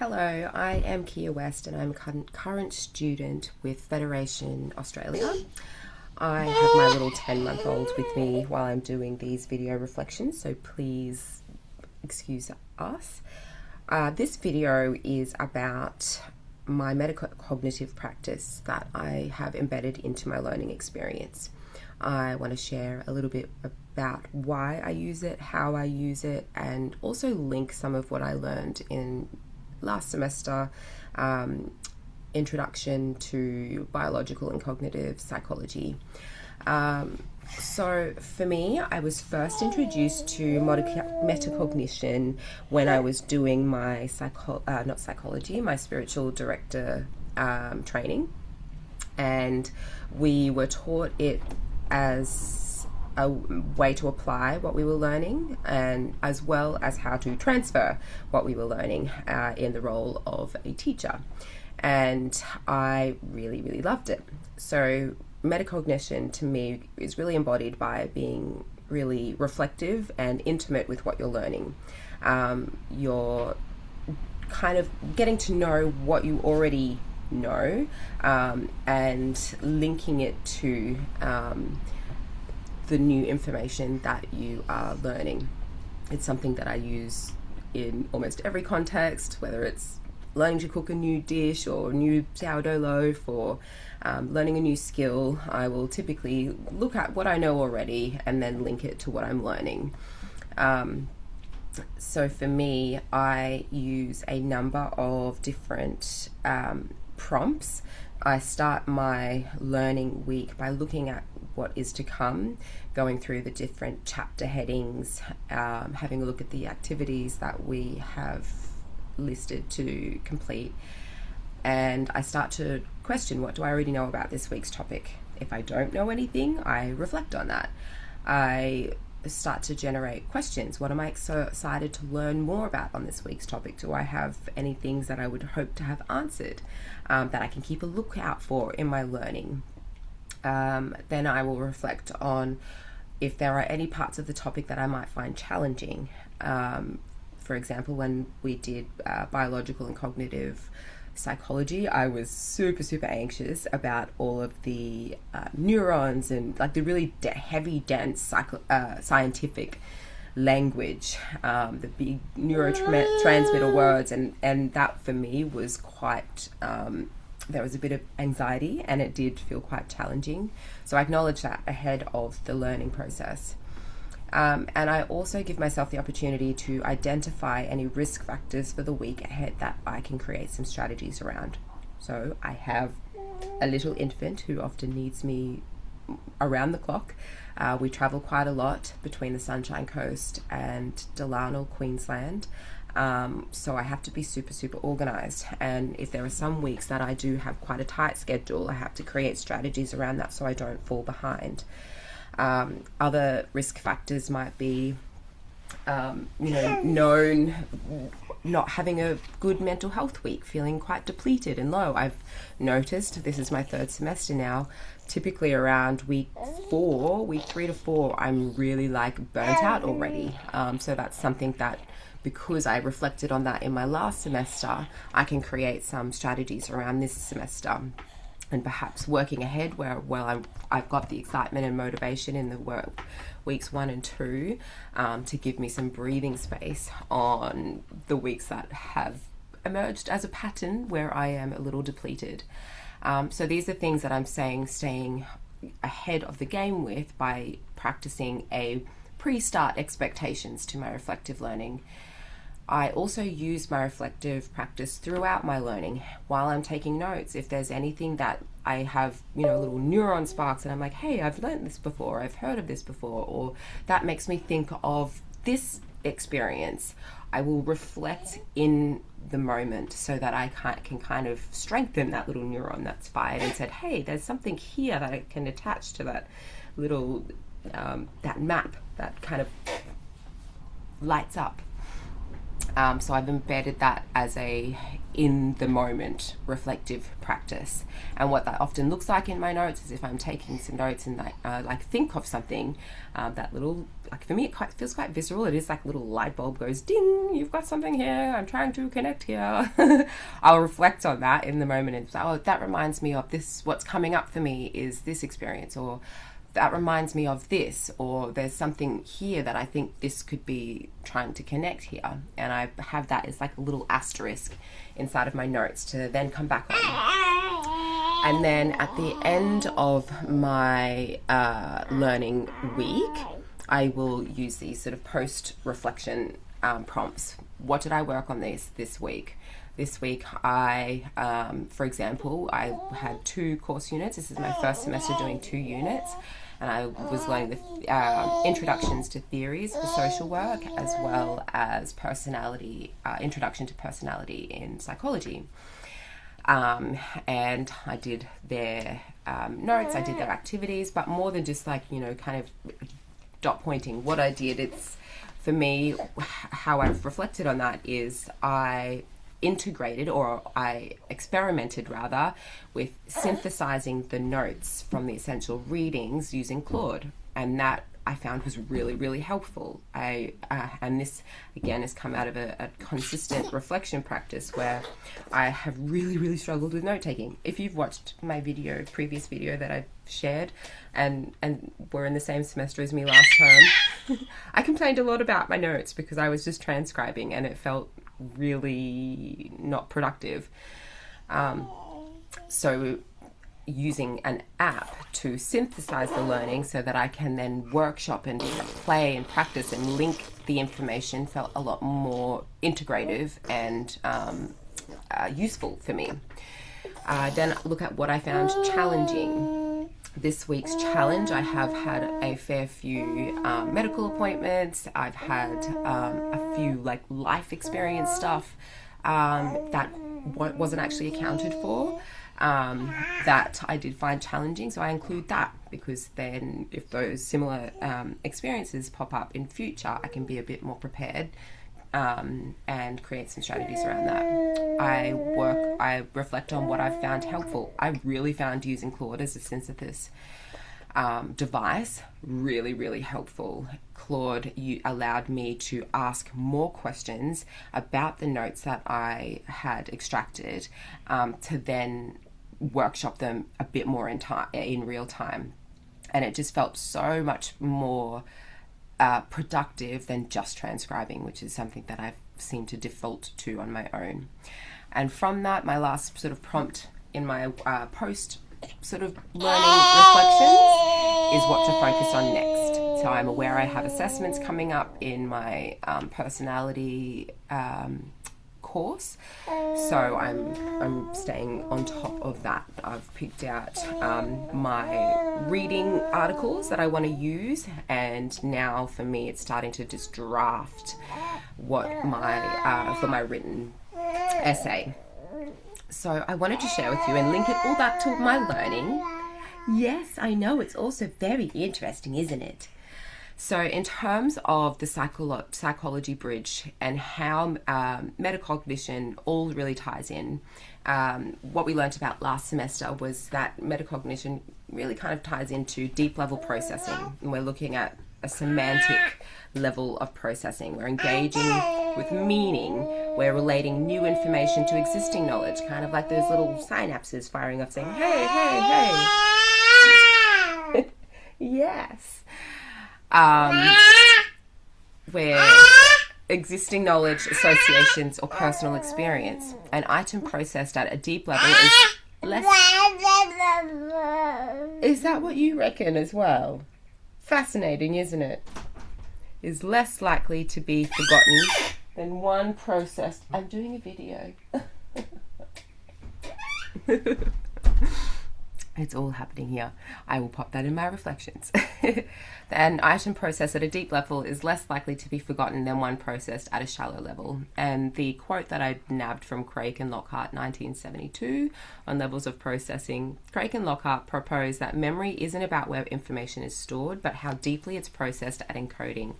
Hello, I am Kia West and I'm a current student with Federation Australia. I have my little 10-month-old with me while I'm doing these video reflections, so please excuse us. This video is about my metacognitive practice that I have embedded into my learning experience. I want to share a little bit about why I use it, how I use it, and also link some of what I learned in last semester, introduction to biological and cognitive psychology. So for me, I was first introduced to metacognition when I was doing my my spiritual director training, and we were taught it as a way to apply what we were learning, and as well as how to transfer what we were learning in the role of a teacher. And I really loved it. So metacognition to me is really embodied by being really reflective and intimate with what you're learning. You're kind of getting to know what you already know, and linking it to the new information that you are learning. It's something that I use in almost every context, whether it's learning to cook a new dish or a new sourdough loaf, or learning a new skill. I will typically look at what I know already and then link it to what I'm learning. So for me, I use a number of different prompts. I start my learning week by looking at what is to come, going through the different chapter headings, having a look at the activities that we have listed to complete, and I start to question, what do I already know about this week's topic? If I don't know anything, I reflect on that. I start to generate questions. What am I so excited to learn more about on this week's topic? Do I have any things that I would hope to have answered that I can keep a lookout for in my learning? Then I will reflect on if there are any parts of the topic that I might find challenging. For example, when we did biological and cognitive psychology, I was super anxious about all of the neurons and like the really heavy, dense scientific language, the big neurotransmitter words, and that for me was quite, there was a bit of anxiety and it did feel quite challenging. So I acknowledge that ahead of the learning process. And I also give myself the opportunity to identify any risk factors for the week ahead that I can create some strategies around. So I have a little infant who often needs me around the clock. We travel quite a lot between the Sunshine Coast and Delano, Queensland. So I have to be super organized. And if there are some weeks that I do have quite a tight schedule, I have to create strategies around that so I don't fall behind. Other risk factors might be, known not having a good mental health week, feeling quite depleted and low. I've noticed, this is my third semester now, typically around week 3 to 4, I'm really like burnt out already. So that's something that, because I reflected on that in my last semester, I can create some strategies around this semester. And perhaps working ahead where I've got the excitement and motivation in the work weeks 1 and 2 to give me some breathing space on the weeks that have emerged as a pattern where I am a little depleted. So these are things that I'm staying ahead of the game with by practicing a pre-start expectations to my reflective learning. I also use my reflective practice throughout my learning while I'm taking notes. If there's anything that I have, little neuron sparks and I'm like, hey, I've learned this before, I've heard of this before, or that makes me think of this experience, I will reflect in the moment so that I can kind of strengthen that little neuron that's fired and said, hey, there's something here that I can attach to that little, that map that kind of lights up. So I've embedded that as a in the moment reflective practice. And what that often looks like in my notes is if I'm taking some notes and like think of something, that little, like for me it feels quite visceral. It is like a little light bulb goes ding, you've got something here, I'm trying to connect here. I'll reflect on that in the moment and say, oh, that reminds me of this, what's coming up for me is this experience, or that reminds me of this, or there's something here that I think this could be trying to connect here. And I have that as like a little asterisk inside of my notes to then come back on. And then at the end of my learning week, I will use these sort of post-reflection prompts. What did I work on this week? This week, for example, I had 2 course units. This is my first semester doing 2 units. And I was learning the introductions to theories for social work, as well as introduction to personality in psychology. And I did their notes, I did their activities, but more than just like, kind of dot pointing. What I did, it's, for me, how I've reflected on that is I experimented rather with synthesizing the notes from the essential readings using Claude, and that I found was really, really helpful. And this again has come out of a consistent reflection practice where I have really, really struggled with note taking. If you've watched my previous video that I've shared, and were in the same semester as me last term, I complained a lot about my notes because I was just transcribing and it felt really not productive. So using an app to synthesize the learning so that I can then workshop and play and practice and link the information felt a lot more integrative and useful for me. Then look at what I found challenging. This week's challenge, I have had a fair few medical appointments. I've had a few like life experience stuff that wasn't actually accounted for, that I did find challenging. So I include that because then if those similar experiences pop up in future, I can be a bit more prepared and create some strategies around that. I reflect on what I've found helpful. I really found using Claude as a synthesis device really, really helpful. Claude allowed me to ask more questions about the notes that I had extracted to then workshop them a bit more in real time. And it just felt so much more productive than just transcribing, which is something that I've seemed to default to on my own. And from that, my last sort of prompt in my post sort of learning reflections is what to focus on next. So I'm aware I have assessments coming up in my personality course, so I'm staying on top of that. I've picked out my reading articles that I want to use, and now for me it's starting to just draft what for my written essay. So I wanted to share with you and link it all back to my learning. Yes, I know, it's also very interesting, isn't it? So in terms of the psychology bridge and how metacognition all really ties in, what we learned about last semester was that metacognition really kind of ties into deep level processing. And we're looking at a semantic level of processing. We're engaging with meaning. We're relating new information to existing knowledge, kind of like those little synapses firing up saying, hey, hey, hey. Yes. Where existing knowledge, associations, or personal experience, an item processed at a deep level is less... Is that what you reckon as well? Fascinating, isn't it? Is less likely to be forgotten than one processed... I'm doing a video. It's all happening here. I will pop that in my reflections. An item processed at a deep level is less likely to be forgotten than one processed at a shallow level. And the quote that I nabbed from Craig and Lockhart, 1972, on levels of processing, Craig and Lockhart proposed that memory isn't about where information is stored, but how deeply it's processed at encoding.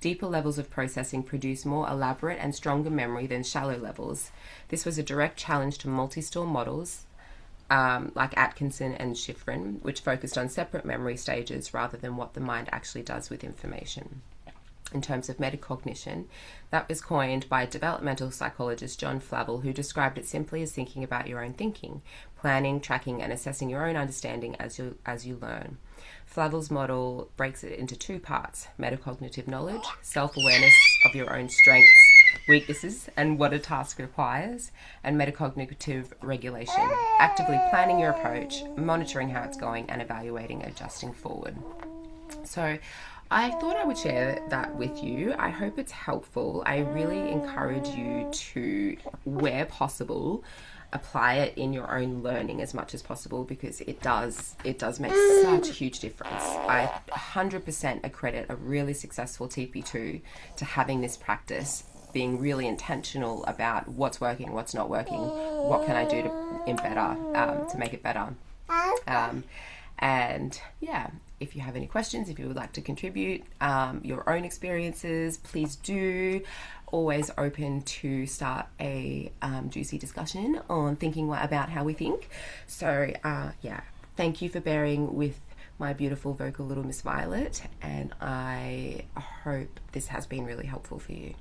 Deeper levels of processing produce more elaborate and stronger memory than shallow levels. This was a direct challenge to multi-store models like Atkinson and Shiffrin, which focused on separate memory stages rather than what the mind actually does with information. In terms of metacognition, that was coined by developmental psychologist John Flavel, who described it simply as thinking about your own thinking, planning, tracking, and assessing your own understanding as you learn. Flavel's model breaks it into two parts: metacognitive knowledge, self-awareness of your own strengths, weaknesses, and what a task requires, and metacognitive regulation, actively planning your approach, monitoring how it's going, and evaluating, adjusting forward. So I thought I would share that with you. I hope it's helpful. I really encourage you to, where possible, apply it in your own learning as much as possible, because it does make such a huge difference. I 100% accredit a really successful TP2 to having this practice, being really intentional about what's working, what's not working, what can I do to make it better. And yeah, if you have any questions, if you would like to contribute your own experiences, please do. Always open to start a juicy discussion on thinking about how we think. So yeah, thank you for bearing with my beautiful vocal little Miss Violet, and I hope this has been really helpful for you.